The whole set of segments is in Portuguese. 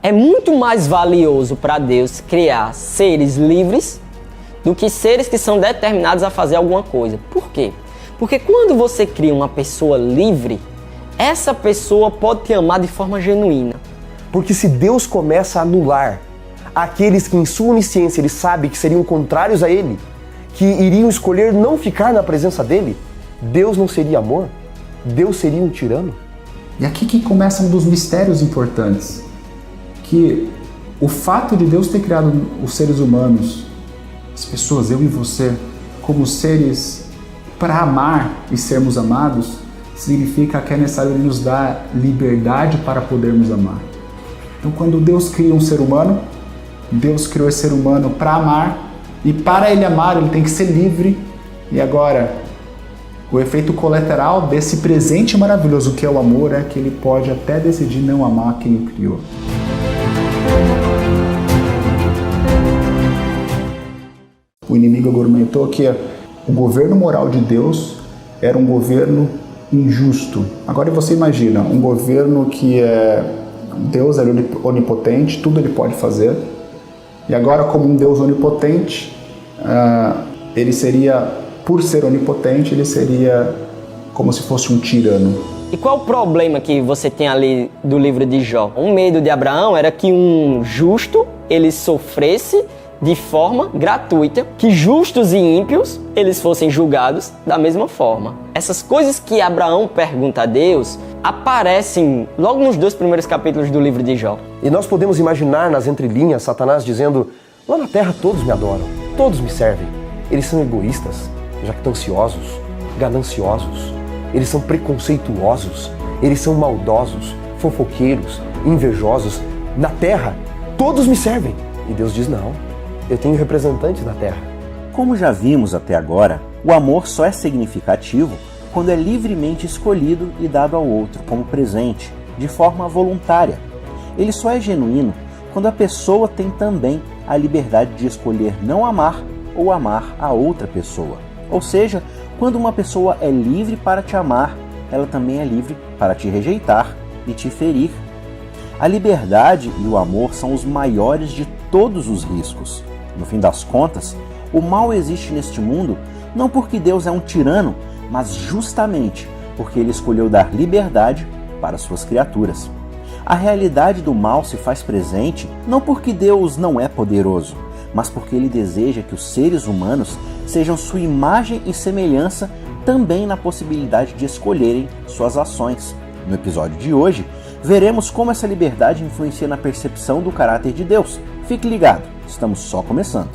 É muito mais valioso para Deus criar seres livres do que seres que são determinados a fazer alguma coisa. Por quê? Porque quando você cria uma pessoa livre, essa pessoa pode te amar de forma genuína. Porque se Deus começa a anular aqueles que em sua onisciência ele sabe que seriam contrários a ele, que iriam escolher não ficar na presença dele, Deus não seria amor? Deus seria um tirano? E aqui que começa um dos mistérios importantes, que o fato de Deus ter criado os seres humanos, as pessoas, eu e você, como seres para amar e sermos amados, significa que é necessário Ele nos dar liberdade para podermos amar. Então, quando Deus cria um ser humano, Deus criou esse ser humano para amar, e para ele amar, ele tem que ser livre. E agora, o efeito colateral desse presente maravilhoso que é o amor é que ele pode até decidir não amar quem o criou. O inimigo argumentou que o governo moral de Deus era um governo injusto. Agora você imagina, um governo que Deus é onipotente, tudo ele pode fazer. E agora, como um Deus onipotente, ele seria, por ser onipotente, ele seria como se fosse um tirano. E qual o problema que você tem ali do livro de Jó? O medo de Abraão era que um justo, ele sofresse de forma gratuita, que justos e ímpios, eles fossem julgados da mesma forma. Essas coisas que Abraão pergunta a Deus aparecem logo nos 2 primeiros capítulos do livro de Jó. E nós podemos imaginar nas entrelinhas Satanás dizendo: lá na terra todos me adoram, todos me servem. Eles são egoístas, jactanciosos, gananciosos, eles são preconceituosos, eles são maldosos, fofoqueiros, invejosos. Na terra todos me servem. E Deus diz: não, eu tenho representantes na terra. Como já vimos até agora, o amor só é significativo quando é livremente escolhido e dado ao outro como presente, de forma voluntária. Ele só é genuíno quando a pessoa tem também a liberdade de escolher não amar ou amar a outra pessoa. Ou seja, quando uma pessoa é livre para te amar, ela também é livre para te rejeitar e te ferir. A liberdade e o amor são os maiores de todos os riscos. No fim das contas, o mal existe neste mundo não porque Deus é um tirano, mas justamente porque ele escolheu dar liberdade para suas criaturas. A realidade do mal se faz presente não porque Deus não é poderoso, mas porque ele deseja que os seres humanos sejam sua imagem e semelhança também na possibilidade de escolherem suas ações. No episódio de hoje, veremos como essa liberdade influencia na percepção do caráter de Deus. Fique ligado, estamos só começando.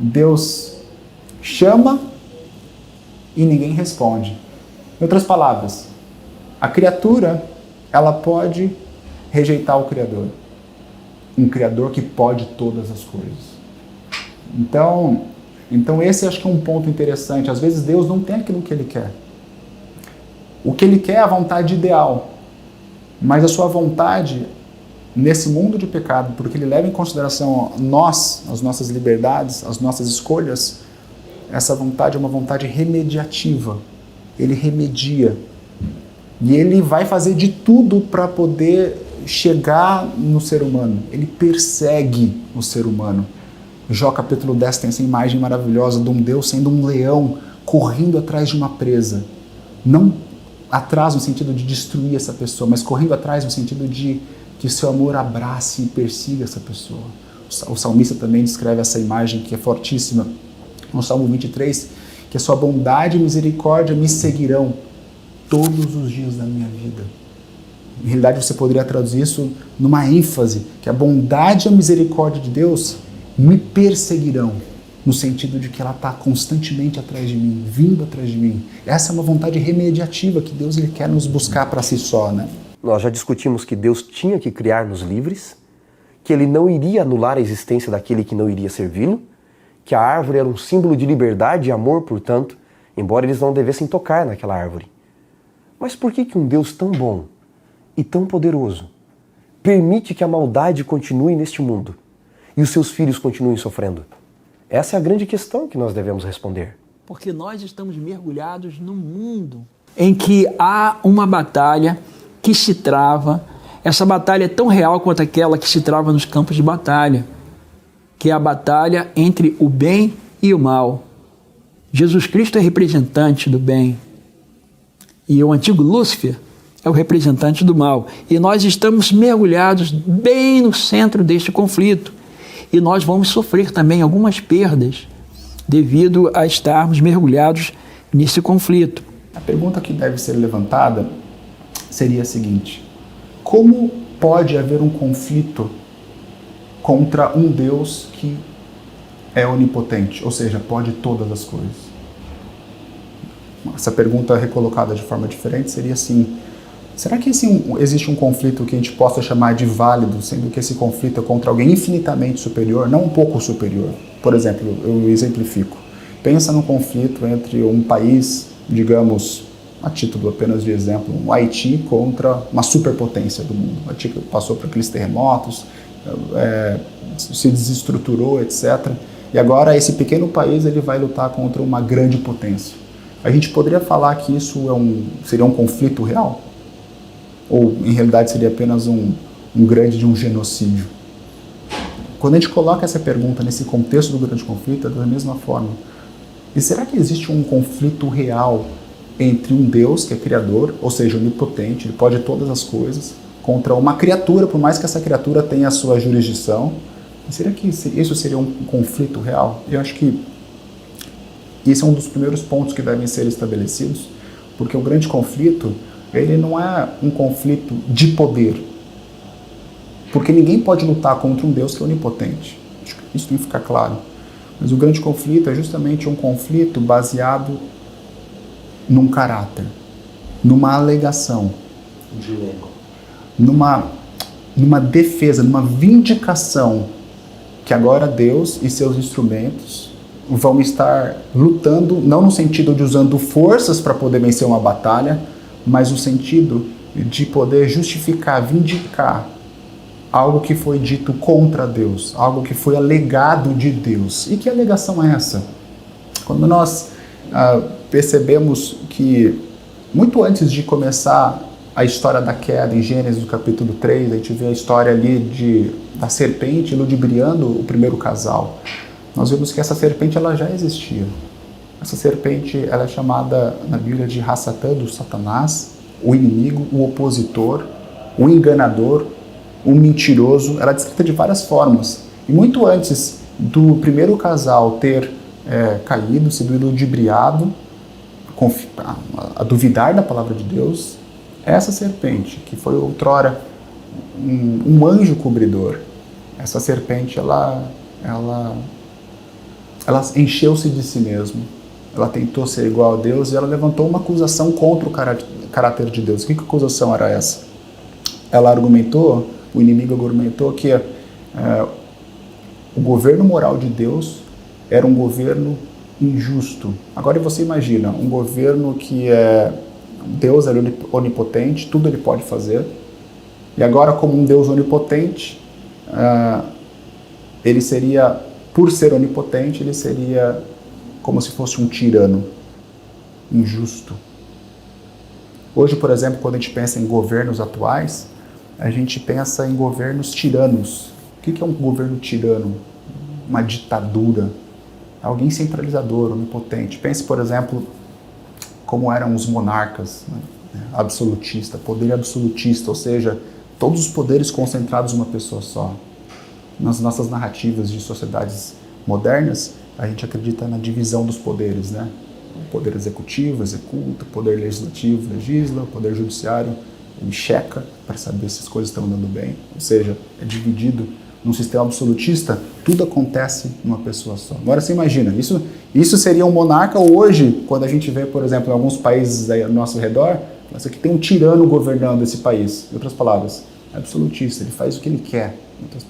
Deus chama e ninguém responde. Em outras palavras, a criatura, ela pode rejeitar o Criador. Um Criador que pode todas as coisas. Então esse acho que é um ponto interessante. Às vezes Deus não tem aquilo que Ele quer. O que Ele quer é a vontade ideal. Mas a sua vontade, nesse mundo de pecado, porque Ele leva em consideração as nossas liberdades, as nossas escolhas, essa vontade é uma vontade remediativa. Ele remedia. E Ele vai fazer de tudo para poder chegar no ser humano. Ele persegue o ser humano. Jó capítulo 10 tem essa imagem maravilhosa de um Deus sendo um leão correndo atrás de uma presa. Não atrás no sentido de destruir essa pessoa, mas correndo atrás no sentido de que seu amor abrace e persiga essa pessoa. O salmista também descreve essa imagem que é fortíssima no Salmo 23, que a sua bondade e misericórdia me seguirão todos os dias da minha vida. Em realidade, você poderia traduzir isso numa ênfase, que a bondade e a misericórdia de Deus me perseguirão, no sentido de que ela está constantemente atrás de mim, vindo atrás de mim. Essa é uma vontade remediativa que Deus ele quer nos buscar para si só, né? Nós já discutimos que Deus tinha que criar-nos livres, que Ele não iria anular a existência daquele que não iria servi-lo, que a árvore era um símbolo de liberdade e amor, portanto, embora eles não devessem tocar naquela árvore. Mas por que um Deus tão bom e tão poderoso permite que a maldade continue neste mundo e os seus filhos continuem sofrendo? Essa é a grande questão que nós devemos responder. Porque nós estamos mergulhados num mundo em que há uma batalha que se trava. Essa batalha é tão real quanto aquela que se trava nos campos de batalha, que é a batalha entre o bem e o mal. Jesus Cristo é representante do bem e o antigo Lúcifer é o representante do mal. E nós estamos mergulhados bem no centro deste conflito. E nós vamos sofrer também algumas perdas devido a estarmos mergulhados nesse conflito. A pergunta que deve ser levantada seria a seguinte: como pode haver um conflito contra um Deus que é onipotente, ou seja, pode todas as coisas? Essa pergunta recolocada de forma diferente seria assim: será que existe um conflito que a gente possa chamar de válido, sendo que esse conflito é contra alguém infinitamente superior, não um pouco superior? Por exemplo, eu exemplifico. Pensa num conflito entre um país, digamos, a título apenas de exemplo, um Haiti contra uma superpotência do mundo. O Haiti passou por aqueles terremotos, se desestruturou, etc. E agora esse pequeno país ele vai lutar contra uma grande potência. A gente poderia falar que isso seria um conflito real? Ou, em realidade, seria apenas um genocídio? Quando a gente coloca essa pergunta nesse contexto do grande conflito, é da mesma forma. E será que existe um conflito real entre um Deus que é criador, ou seja, onipotente, ele pode todas as coisas, contra uma criatura, por mais que essa criatura tenha a sua jurisdição? E será que isso seria um conflito real? Eu acho que esse é um dos primeiros pontos que devem ser estabelecidos, porque o grande conflito, ele não é um conflito de poder, porque ninguém pode lutar contra um Deus que é onipotente. Acho que isso tem que ficar claro. Mas o grande conflito é justamente um conflito baseado num caráter, numa alegação, numa defesa, numa vindicação que agora Deus e seus instrumentos vão estar lutando, não no sentido de usando forças para poder vencer uma batalha, mas no sentido de poder justificar, vindicar algo que foi dito contra Deus, algo que foi alegado de Deus. E que alegação é essa? Quando nós percebemos que, muito antes de começar a história da queda, em Gênesis, no capítulo 3, a gente vê a história ali da serpente ludibriando o primeiro casal. Nós vemos que essa serpente ela já existia. Essa serpente ela é chamada na Bíblia de Hassatã, do Satanás, o inimigo, o opositor, o enganador, o mentiroso. Ela é descrita de várias formas. E muito antes do primeiro casal ter caído, sido ludibriado, a duvidar da palavra de Deus, essa serpente, que foi outrora um anjo cobridor, essa serpente ela encheu-se de si mesma, ela tentou ser igual a Deus e ela levantou uma acusação contra o caráter de Deus. Que acusação era essa? O inimigo argumentou que o governo moral de Deus era um governo injusto. Agora você imagina, um governo que Deus é onipotente, tudo ele pode fazer, e agora como um Deus onipotente, ele seria, por ser onipotente, ele seria como se fosse um tirano, injusto. Hoje, por exemplo, quando a gente pensa em governos atuais, a gente pensa em governos tiranos. O que é um governo tirano? Uma ditadura. Alguém centralizador, onipotente. Pense, por exemplo, como eram os monarcas, né? Absolutista, poder absolutista, ou seja, todos os poderes concentrados em uma pessoa só. Nas nossas narrativas de sociedades modernas, a gente acredita na divisão dos poderes, né? O poder executivo executa, o poder legislativo legisla, o poder judiciário ele checa para saber se as coisas estão andando bem. Ou seja, é dividido num sistema absolutista, tudo acontece numa pessoa só. Agora você imagina, isso seria um monarca hoje, quando a gente vê, por exemplo, em alguns países aí ao nosso redor, isso aqui tem um tirano governando esse país. Em outras palavras, é absolutista, ele faz o que ele quer,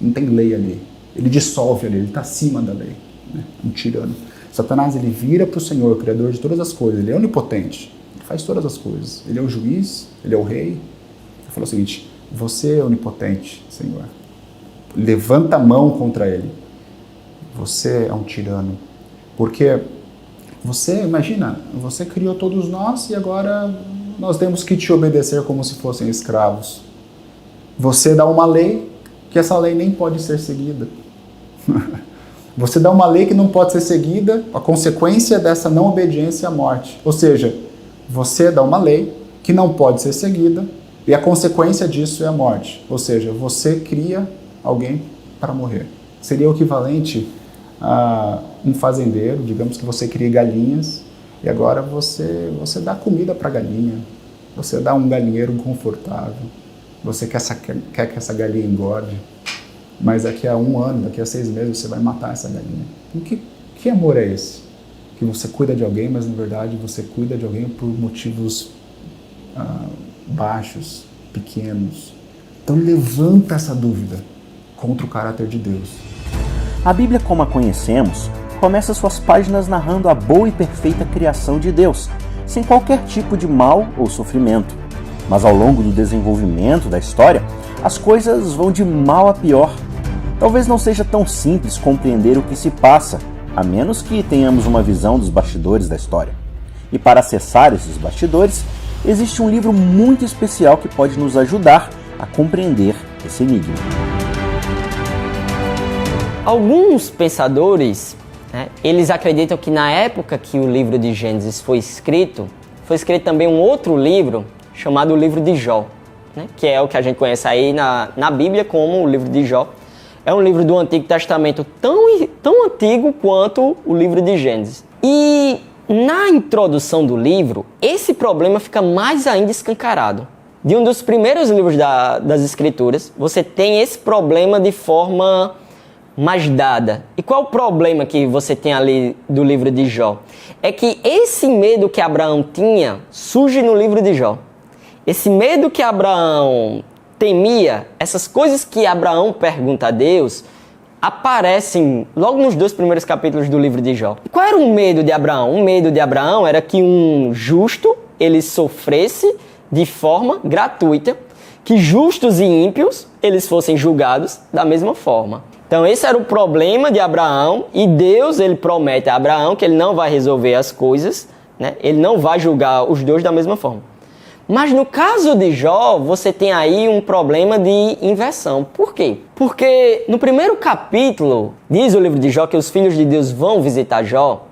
não tem lei ali. Ele dissolve a lei, ele está acima da lei. né? Um tirano. Satanás, ele vira para o Senhor, o Criador de todas as coisas. Ele é onipotente, ele faz todas as coisas. Ele é o juiz, ele é o rei. Ele falou o seguinte: você é onipotente, Senhor. Levanta a mão contra ele. Você é um tirano. Porque você, imagina, você criou todos nós e agora nós temos que te obedecer como se fossem escravos. Você dá uma lei que essa lei nem pode ser seguida. Você dá uma lei que não pode ser seguida, a consequência dessa não obediência é a morte. Ou seja, você dá uma lei que não pode ser seguida e a consequência disso é a morte. Ou seja, você cria alguém para morrer. Seria o equivalente a um fazendeiro, digamos que você cria galinhas e agora você dá comida para a galinha, você dá um galinheiro confortável, você quer que essa galinha engorde, mas daqui a 1 ano, daqui a 6 meses você vai matar essa galinha. Que amor é esse? Que você cuida de alguém, mas na verdade você cuida de alguém por motivos baixos, pequenos. Então levanta essa dúvida contra o caráter de Deus. A Bíblia, como a conhecemos, começa suas páginas narrando a boa e perfeita criação de Deus, sem qualquer tipo de mal ou sofrimento. Mas ao longo do desenvolvimento da história, as coisas vão de mal a pior. Talvez não seja tão simples compreender o que se passa, a menos que tenhamos uma visão dos bastidores da história. E para acessar esses bastidores, existe um livro muito especial que pode nos ajudar a compreender esse enigma. Alguns pensadores, eles acreditam que na época que o livro de Gênesis foi escrito também um outro livro chamado o livro de Jó, que é o que a gente conhece aí na Bíblia como o livro de Jó. É um livro do Antigo Testamento tão antigo quanto o livro de Gênesis. E na introdução do livro, esse problema fica mais ainda escancarado. De um dos primeiros livros das Escrituras, você tem esse problema de forma mais dada. E qual o problema que você tem ali do livro de Jó? É que esse medo que Abraão tinha surge no livro de Jó. Esse medo que Abraão temia, essas coisas que Abraão pergunta a Deus, aparecem logo nos 2 primeiros capítulos do livro de Jó. E qual era o medo de Abraão? O medo de Abraão era que um justo, ele sofresse de forma gratuita, que justos e ímpios, eles fossem julgados da mesma forma. Então esse era o problema de Abraão e Deus, ele promete a Abraão que ele não vai resolver as coisas, ele não vai julgar os dois da mesma forma. Mas no caso de Jó, você tem aí um problema de inversão. Por quê? Porque no primeiro capítulo, diz o livro de Jó que os filhos de Deus vão visitar Jó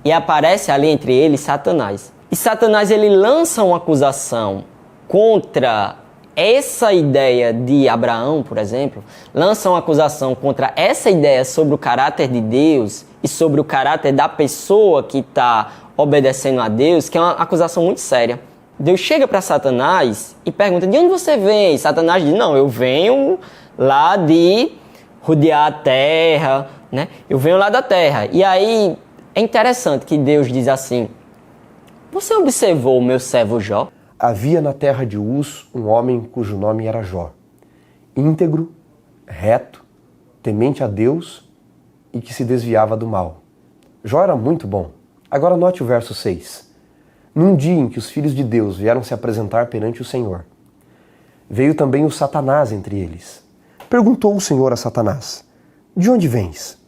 e aparece ali entre eles Satanás. E Satanás, ele lança uma acusação contra essa ideia de Abraão, por exemplo, lança uma acusação contra essa ideia sobre o caráter de Deus e sobre o caráter da pessoa que está obedecendo a Deus, que é uma acusação muito séria. Deus chega para Satanás e pergunta: de onde você vem? Satanás diz: não, eu venho lá de rodear a terra, eu venho lá da terra. E aí é interessante que Deus diz assim: você observou o meu servo Jó? Havia na terra de Uz um homem cujo nome era Jó, íntegro, reto, temente a Deus e que se desviava do mal. Jó era muito bom. Agora note o verso 6. Num dia em que os filhos de Deus vieram se apresentar perante o Senhor, veio também o Satanás entre eles. Perguntou o Senhor a Satanás: de onde vens?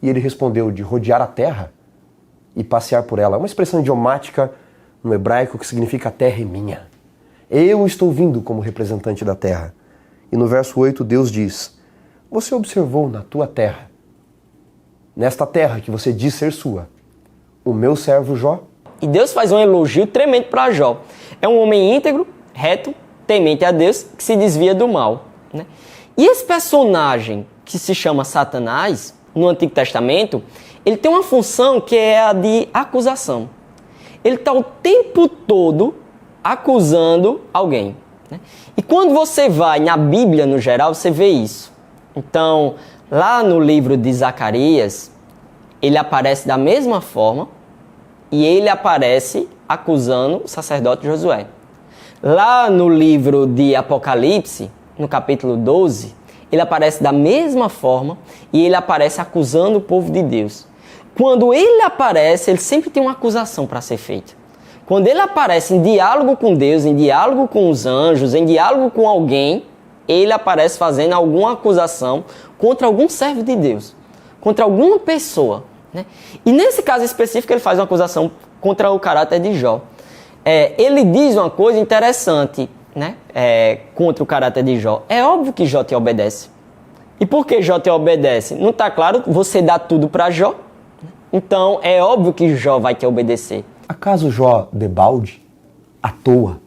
E ele respondeu: de rodear a terra e passear por ela. É uma expressão idiomática no hebraico que significa a terra é minha. Eu estou vindo como representante da terra. E no verso 8 Deus diz: você observou na tua terra, nesta terra que você diz ser sua, o meu servo Jó? E Deus faz um elogio tremendo para Jó. É um homem íntegro, reto, temente a Deus, que se desvia do mal. E esse personagem que se chama Satanás, no Antigo Testamento, ele tem uma função que é a de acusação. Ele está o tempo todo acusando alguém. E quando você vai na Bíblia, no geral, você vê isso. Então, lá no livro de Zacarias, ele aparece da mesma forma e ele aparece acusando o sacerdote Josué. Lá no livro de Apocalipse, no capítulo 12, ele aparece da mesma forma e ele aparece acusando o povo de Deus. quando ele aparece, ele sempre tem uma acusação para ser feita. Quando ele aparece em diálogo com Deus, em diálogo com os anjos, em diálogo com alguém, ele aparece fazendo alguma acusação contra algum servo de Deus, contra alguma pessoa, né? E nesse caso específico ele faz uma acusação contra o caráter de Jó. Ele diz uma coisa interessante, né? Contra o caráter de Jó. É óbvio que Jó te obedece. E por que Jó te obedece? Não está claro? Você dá tudo para Jó. Então é óbvio que Jó vai te obedecer. Acaso Jó, debalde, à toa,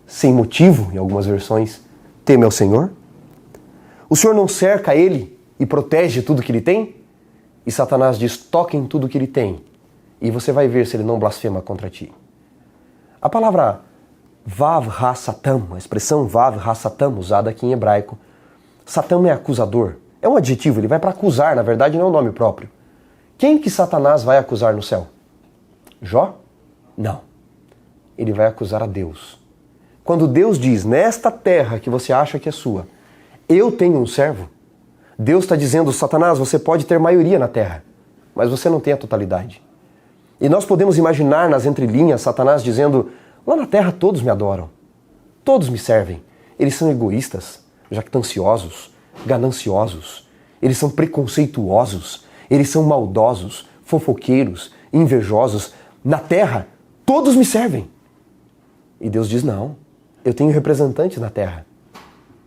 sem motivo, em algumas versões, teme ao Senhor? O Senhor não cerca ele e protege tudo que ele tem? E Satanás diz, toque em tudo que ele tem, e você vai ver se ele não blasfema contra ti. A palavra Vav Ha-Satam, a expressão Vav Ha-Satam, usada aqui em hebraico, Satam é acusador, é um adjetivo, ele vai para acusar, na verdade não é um nome próprio. Quem que Satanás vai acusar no céu? Jó? Não. Ele vai acusar a Deus. Quando Deus diz, nesta terra que você acha que é sua, eu tenho um servo, Deus está dizendo, Satanás, você pode ter maioria na terra, mas você não tem a totalidade. E nós podemos imaginar nas entrelinhas Satanás dizendo, lá na terra todos me adoram, todos me servem. Eles são egoístas, jactanciosos, gananciosos, eles são preconceituosos, eles são maldosos, fofoqueiros, invejosos. Na terra, todos me servem. E Deus diz, não, eu tenho representantes na terra.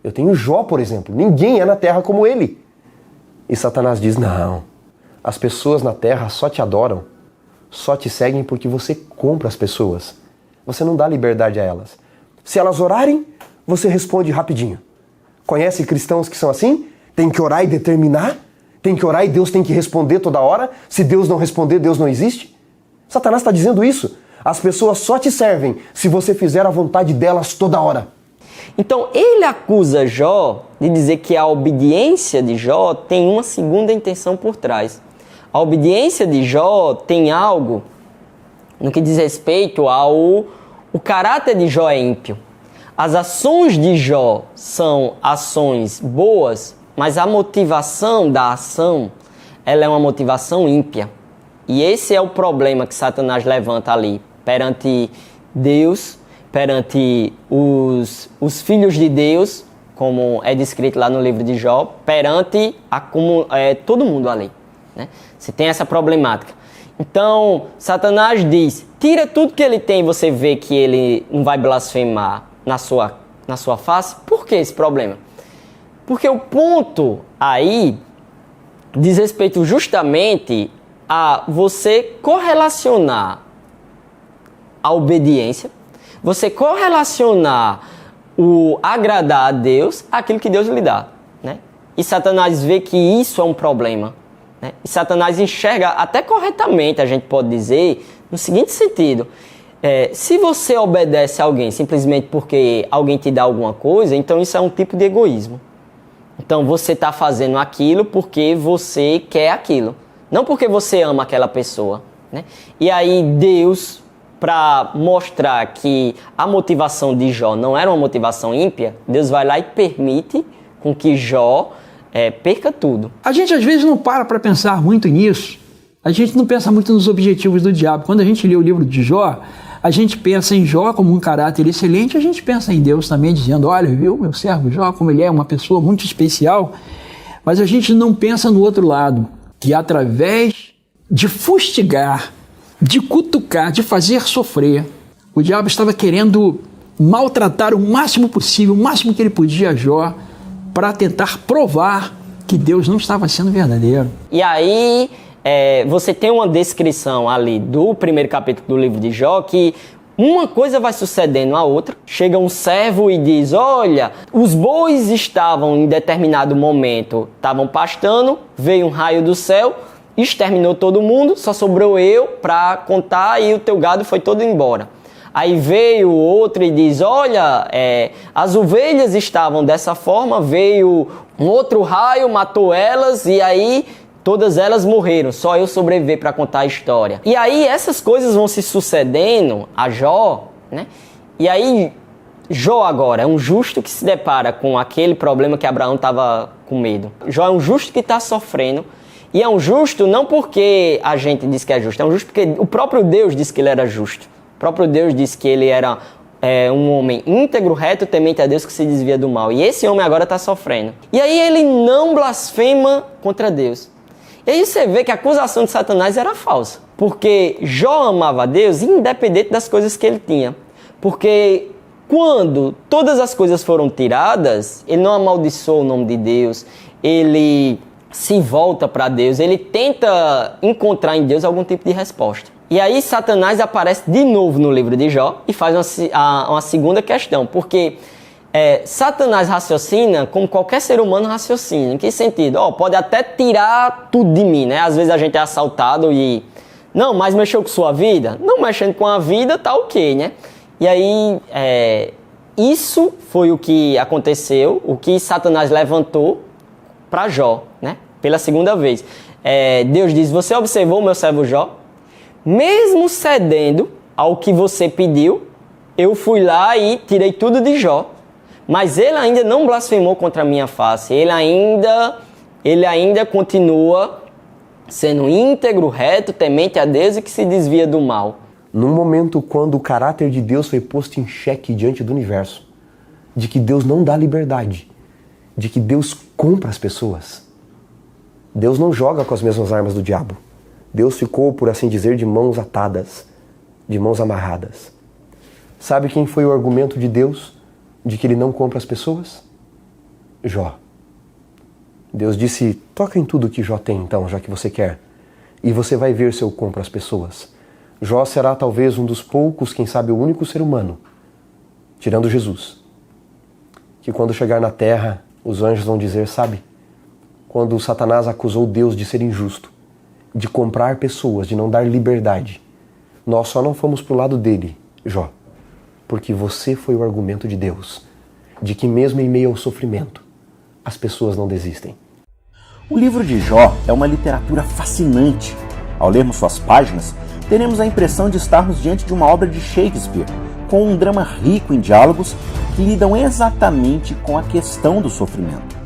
Eu tenho Jó, por exemplo. Ninguém é na terra como ele. E Satanás diz, não, as pessoas na terra só te adoram, só te seguem porque você compra as pessoas. Você não dá liberdade a elas. Se elas orarem, você responde rapidinho. Conhece cristãos que são assim? Tem que orar e determinar? Tem que orar e Deus tem que responder toda hora? Se Deus não responder, Deus não existe? Satanás está dizendo isso. As pessoas só te servem se você fizer a vontade delas toda hora. Então ele acusa Jó de dizer que a obediência de Jó tem uma segunda intenção por trás. A obediência de Jó tem algo no que diz respeito ao o caráter de Jó é ímpio. As ações de Jó são ações boas, mas a motivação da ação ela é uma motivação ímpia. E esse é o problema que Satanás levanta ali perante Deus, perante os filhos de Deus, como é descrito lá no livro de Jó, perante todo mundo ali, né? Você tem essa problemática. Então, Satanás diz, tira tudo que ele tem e você vê que ele não vai blasfemar na sua face. Por que esse problema? Porque o ponto aí diz respeito justamente a você correlacionar a obediência, você correlacionar o agradar a Deus àquilo que Deus lhe dá, né? E Satanás vê que isso é um problema, né? E Satanás enxerga até corretamente, a gente pode dizer, no seguinte sentido, se você obedece a alguém simplesmente porque alguém te dá alguma coisa, então isso é um tipo de egoísmo. Então você está fazendo aquilo porque você quer aquilo, não porque você ama aquela pessoa, né? E aí Deus, para mostrar que a motivação de Jó não era uma motivação ímpia, Deus vai lá e permite com que Jó perca tudo. A gente às vezes não para pensar muito nisso, a gente não pensa muito nos objetivos do diabo. Quando a gente lê o livro de Jó, a gente pensa em Jó como um caráter excelente, a gente pensa em Deus também dizendo, olha, viu, meu servo Jó, como ele é uma pessoa muito especial, mas a gente não pensa no outro lado, que através de fustigar, de cutucar, de fazer sofrer, o diabo estava querendo maltratar o máximo possível, o máximo que ele podia a Jó, para tentar provar que Deus não estava sendo verdadeiro. E aí você tem uma descrição ali do primeiro capítulo do livro de Jó, que uma coisa vai sucedendo a outra. Chega um servo e diz, olha, os bois estavam em determinado momento, estavam pastando, veio um raio do céu, exterminou todo mundo, só sobrou eu para contar e o teu gado foi todo embora. Aí veio outro e diz, olha, as ovelhas estavam dessa forma, veio um outro raio, matou elas e aí todas elas morreram, só eu sobrevivi para contar a história. E aí essas coisas vão se sucedendo a Jó, né? E aí Jó agora é um justo que se depara com aquele problema que Abraão estava com medo. Jó é um justo que está sofrendo E é um justo não porque a gente diz que é justo, é um justo porque o próprio Deus disse que ele era justo. O próprio Deus disse que ele era um homem íntegro, reto, temente a Deus, que se desvia do mal. E esse homem agora está sofrendo. E aí ele não blasfema contra Deus. E aí você vê que a acusação de Satanás era falsa. Porque Jó amava a Deus independente das coisas que ele tinha. Porque quando todas as coisas foram tiradas, ele não amaldiçoou o nome de Deus, ele se volta para Deus, ele tenta encontrar em Deus algum tipo de resposta. E aí Satanás aparece de novo no livro de Jó e faz uma segunda questão, porque Satanás raciocina como qualquer ser humano raciocina. Em que sentido? Pode até tirar tudo de mim, né? Às vezes a gente é assaltado e... Não, mas mexeu com sua vida? Não, mexendo com a vida tá ok, né? E aí, isso foi o que aconteceu, o que Satanás levantou para Jó, né? Pela segunda vez. Deus diz, você observou o meu servo Jó? Mesmo cedendo ao que você pediu, eu fui lá e tirei tudo de Jó. Mas ele ainda não blasfemou contra a minha face. Ele ainda continua sendo íntegro, reto, temente a Deus e que se desvia do mal. Num momento quando o caráter de Deus foi posto em xeque diante do universo, de que Deus não dá liberdade, de que Deus compra as pessoas. Deus não joga com as mesmas armas do diabo. Deus ficou, por assim dizer, de mãos atadas, de mãos amarradas. Sabe quem foi o argumento de Deus de que ele não compra as pessoas? Jó. Deus disse, toca em tudo que Jó tem então, já que você quer, e você vai ver se eu compro as pessoas. Jó será talvez um dos poucos, quem sabe o único ser humano, tirando Jesus, que quando chegar na terra, os anjos vão dizer, sabe, quando Satanás acusou Deus de ser injusto, de comprar pessoas, de não dar liberdade, nós só não fomos pro lado dele, Jó, porque você foi o argumento de Deus, de que mesmo em meio ao sofrimento, as pessoas não desistem. O livro de Jó é uma literatura fascinante. Ao lermos suas páginas, teremos a impressão de estarmos diante de uma obra de Shakespeare, com um drama rico em diálogos que lidam exatamente com a questão do sofrimento.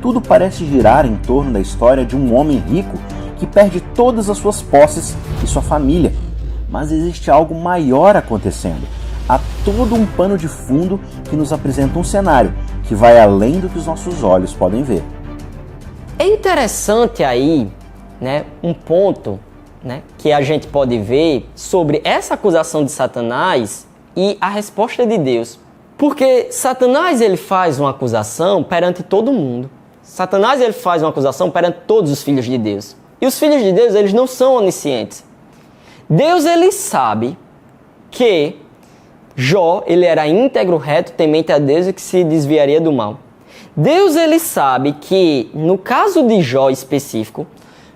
Tudo parece girar em torno da história de um homem rico que perde todas as suas posses e sua família. Mas existe algo maior acontecendo. Há todo um pano de fundo que nos apresenta um cenário que vai além do que os nossos olhos podem ver. É interessante aí, né, um ponto, né, que a gente pode ver sobre essa acusação de Satanás e a resposta de Deus. Porque Satanás ele faz uma acusação perante todo mundo. Satanás ele faz uma acusação perante todos os filhos de Deus. E os filhos de Deus eles não são oniscientes. Deus ele sabe que Jó, ele era íntegro, reto, temente a Deus e que se desviaria do mal. Deus, ele sabe que, no caso de Jó específico,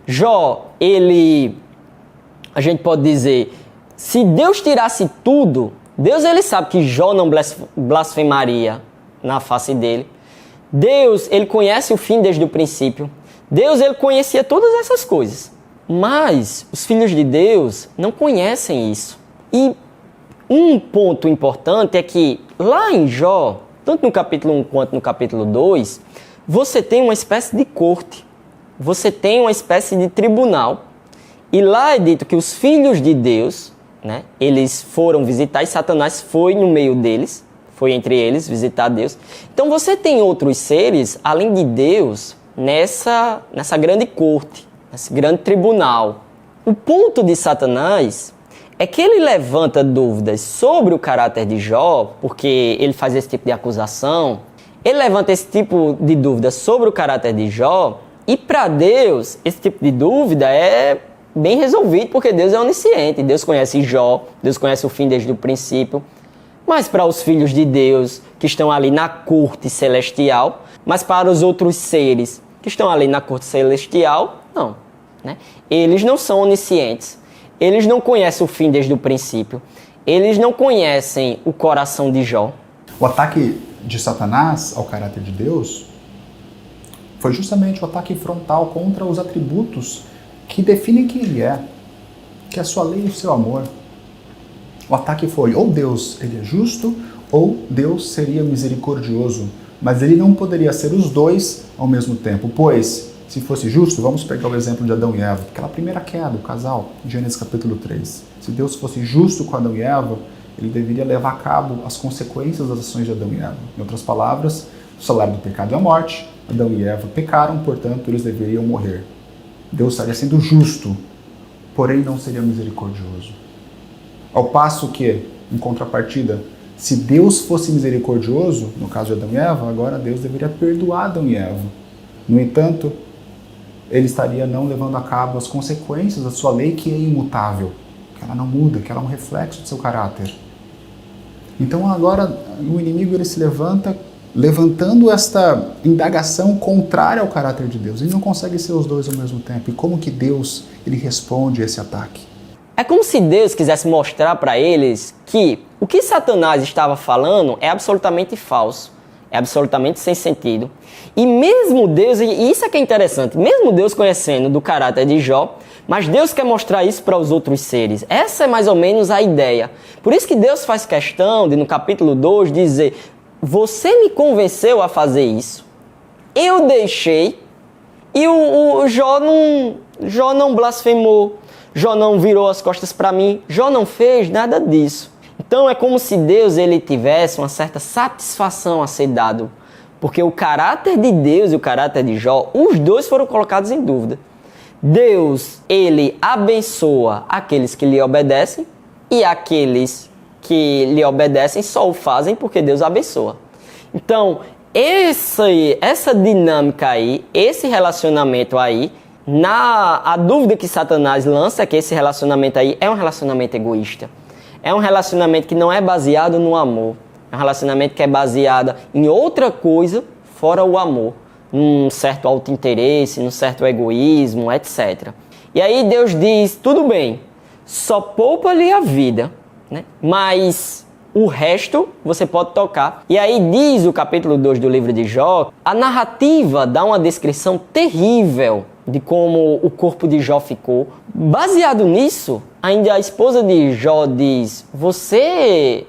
Jó, a gente pode dizer, se Deus tirasse tudo, Deus, ele sabe que Jó não blasfemaria na face dele. Deus, ele conhece o fim desde o princípio. Deus, ele conhecia todas essas coisas. Mas os filhos de Deus não conhecem isso. E um ponto importante é que lá em Jó, tanto no capítulo 1 quanto no capítulo 2, você tem uma espécie de corte, você tem uma espécie de tribunal. E lá é dito que os filhos de Deus, né, eles foram visitar e Satanás foi no meio deles, foi entre eles visitar Deus. Então você tem outros seres, além de Deus, nessa grande corte, nesse grande tribunal. O ponto de Satanás é que ele levanta dúvidas sobre o caráter de Jó, porque ele faz esse tipo de acusação, ele levanta esse tipo de dúvida sobre o caráter de Jó, e para Deus, esse tipo de dúvida é bem resolvido, porque Deus é onisciente, Deus conhece Jó, Deus conhece o fim desde o princípio. Mas para os filhos de Deus, que estão ali na corte celestial, mas para os outros seres que estão ali na corte celestial, não, né? Eles não são oniscientes. Eles não conhecem o fim desde o princípio. Eles não conhecem o coração de Jó. O ataque de Satanás ao caráter de Deus foi justamente o ataque frontal contra os atributos que definem quem ele é, que é a sua lei e o seu amor. O ataque foi, ou Deus ele é justo, ou Deus seria misericordioso. Mas ele não poderia ser os dois ao mesmo tempo, pois se fosse justo, vamos pegar o exemplo de Adão e Eva, aquela primeira queda, o casal, Gênesis capítulo 3. Se Deus fosse justo com Adão e Eva, ele deveria levar a cabo as consequências das ações de Adão e Eva. Em outras palavras, o salário do pecado é a morte, Adão e Eva pecaram, portanto, eles deveriam morrer. Deus estaria sendo justo, porém não seria misericordioso. Ao passo que, em contrapartida, se Deus fosse misericordioso, no caso de Adão e Eva, agora Deus deveria perdoar Adão e Eva. No entanto, ele estaria não levando a cabo as consequências da sua lei, que é imutável, que ela não muda, que ela é um reflexo do seu caráter. Então agora o inimigo ele se levanta, levantando esta indagação contrária ao caráter de Deus. Ele não consegue ser os dois ao mesmo tempo. E como que Deus ele responde a esse ataque? É como se Deus quisesse mostrar para eles que o que Satanás estava falando é absolutamente falso, é absolutamente sem sentido. E mesmo Deus, e isso é que é interessante, mesmo Deus conhecendo do caráter de Jó, mas Deus quer mostrar isso para os outros seres. Essa é mais ou menos a ideia. Por isso que Deus faz questão de, no capítulo 2, dizer: você me convenceu a fazer isso, eu deixei, e o Jó não blasfemou, Jó não virou as costas para mim, Jó não fez nada disso. Então é como se Deus ele tivesse uma certa satisfação a ser dado, porque o caráter de Deus e o caráter de Jó, os dois foram colocados em dúvida. Deus, ele abençoa aqueles que lhe obedecem, e aqueles que lhe obedecem só o fazem porque Deus abençoa. Então, essa dinâmica aí, esse relacionamento aí, a dúvida que Satanás lança é que esse relacionamento aí é um relacionamento egoísta. É um relacionamento que não é baseado no amor. É um relacionamento que é baseado em outra coisa fora o amor. Num certo autointeresse, num certo egoísmo, etc. E aí Deus diz: tudo bem, só poupa-lhe a vida, né? Mas o resto você pode tocar. E aí diz o capítulo 2 do livro de Jó, a narrativa dá uma descrição terrível de como o corpo de Jó ficou. Baseado nisso, ainda a esposa de Jó diz: você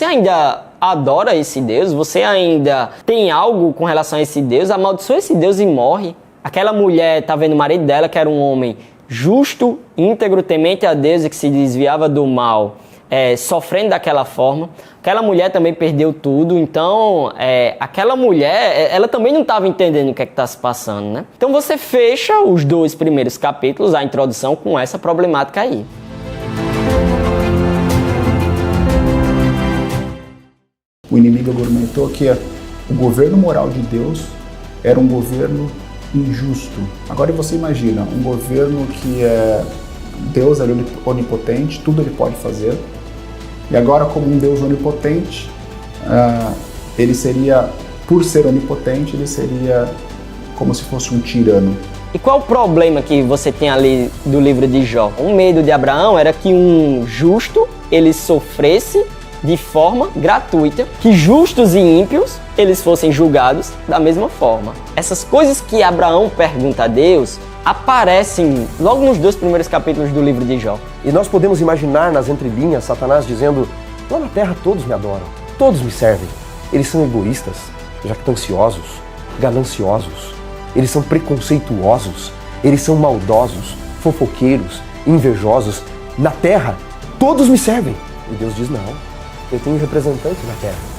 ainda adora esse Deus? Você ainda tem algo com relação a esse Deus? Amaldiçoa esse Deus e morre. Aquela mulher tá vendo o marido dela, que era um homem justo, íntegro, temente a Deus e que se desviava do mal, sofrendo daquela forma. Aquela mulher também perdeu tudo. Então, aquela mulher, ela também não estava entendendo o que é que está se passando, né? Então você fecha os 2 primeiros capítulos, a introdução, com essa problemática aí. O inimigo argumentou que o governo moral de Deus era um governo injusto. Agora você imagina, um governo que Deus é onipotente, tudo ele pode fazer. E agora, como um Deus onipotente, ele seria, por ser onipotente, ele seria como se fosse um tirano. E qual o problema que você tem ali do livro de Jó? O medo de Abraão era que um justo, ele sofresse de forma gratuita, que justos e ímpios, eles fossem julgados da mesma forma. Essas coisas que Abraão pergunta a Deus aparecem logo nos 2 primeiros capítulos do livro de Jó. E nós podemos imaginar nas entrelinhas Satanás dizendo: lá na terra todos me adoram, todos me servem. Eles são egoístas, jactanciosos, gananciosos. Eles são preconceituosos, eles são maldosos, fofoqueiros, invejosos. Na terra todos me servem. E Deus diz: não, eu tenho representantes na terra.